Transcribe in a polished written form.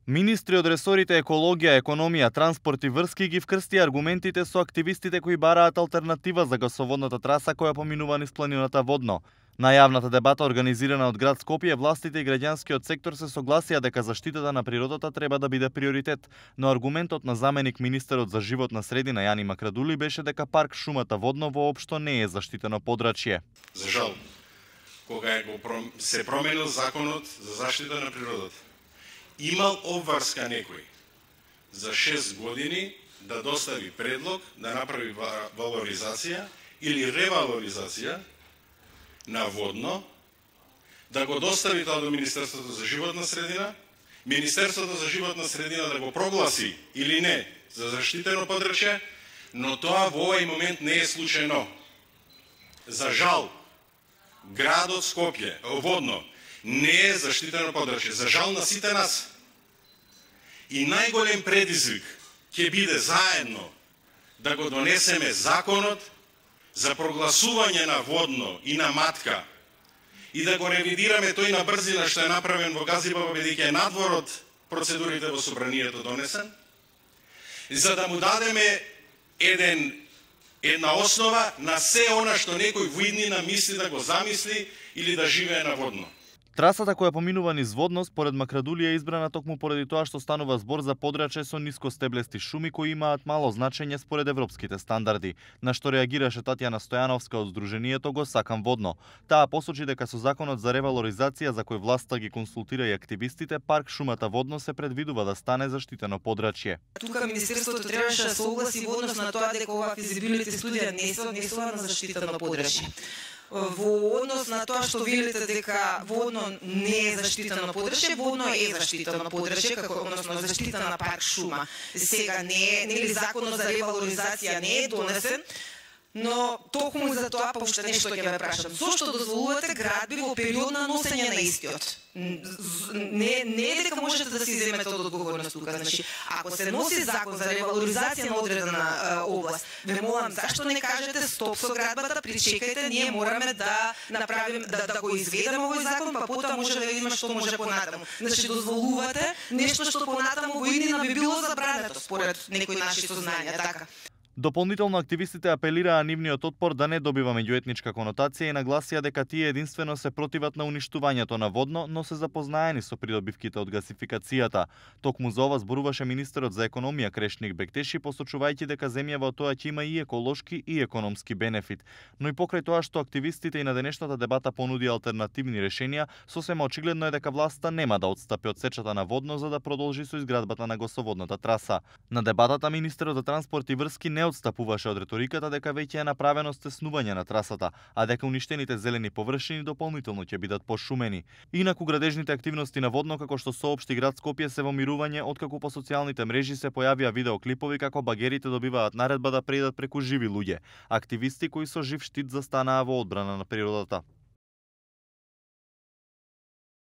Министри од ресорите екологија, економија, транспорт и врски ги вкрсти аргументите со активистите кои бараат алтернатива за гасоводната траса која поминува низ планината Водно. На јавната дебата организирана од град Скопје, властите и граѓанскиот сектор се согласија дека заштитата на природата треба да биде приоритет, но аргументот на заменик министерот за животна средина Јани Макрадули беше дека парк шумата Водно воопшто не е заштитено подрачје. За жал, кога се променил законот за заштита на природата, имал обврска некој за 6 години да достави предлог да направи валоризација или ревалоризација на Водно, да го достави тоа до Министерството за животна средина, Министерството за животна средина да го прогласи или не за заштитено подрачје, но тоа во овој момент не е случајно. За жал, градот Скопје, Водно, не е заштитено подрачје. За жал на сите нас. И најголем предизвик ќе биде заедно да го донесеме законот за прогласување на Водно и на Матка и да го ревидираме тој на брзина што е направен во Газибаба, бидејќи е надвор од процедурите во собранието донесен, за да му дадеме една основа на се она што некој во иднина мисли да го замисли или да живее на Водно. Трасата која поминува низ Водно, според Макрадули е избрана токму поради тоа што станува збор за подрачје со нискостеблести шуми кои имаат мало значење според европските стандарди, на што реагираше Татјана Стојановска од Сдруженијето Го сакам Водно. Таа посочи дека со законот за ревалоризација за кој власта ги консултира и активистите, парк шумата Водно се предвидува да стане заштитено подрачје. Тука Министерството требаше да се огласи во однос на тоа дека оваа физибилити студија не се на заштитено подрачје. Во однос на тоа што велите дека Водно не е заштитено подрачје, Водно е заштитено подрачје, односно заштитена парк шума. Сега нели законот за ревалоризација не е донесен, но токму за тоа па уште нешто ќе ве прашам. Зошто дозволувате градби во период на носење на истиот? Не е дека можете да си земете од одговорност тука. Значи, ако се носи закон за ревалоризација на одредена област, ве молам, зашто не кажете стоп со градбата, причекајте, ние мораме да направиме да го изведеме овој закон, па потоа може да видиме што може понатаму. Значи, дозволувате нешто што понатаму во иднина би било забрането според некои наши сознања, така. Дополнително активистите апелираа нивниот отпор да не добива меѓуетничка конотација и нагласија дека тие единствено се противат на уништувањето на Водно, но се запознаени со придобивките од гасификацијата. Токму за ова зборуваше министерот за економија Крешник Бектеши, посочувајќи дека земјава од тоа ќе има и еколошки и економски бенефит. Но и покрај тоа што активистите и на денешната дебата понуди алтернативни решенија, сосема очигледно е дека власта нема да отстапи од сечата на Водно за да продолжи со изградбата на гасоводната траса. На дебатата министерот за транспорт и врски не отстапуваше од реториката дека веќе е направено стеснување на трасата, а дека уништените зелени површини дополнително ќе бидат пошумени. Инаку градежните активности на Водно, како што соопшти град Скопје, се во мирување откако по социјалните мрежи се појавија видеоклипови како багерите добиваат наредба да преидат преку живи луѓе, активисти кои со жив штит застанаа во одбрана на природата.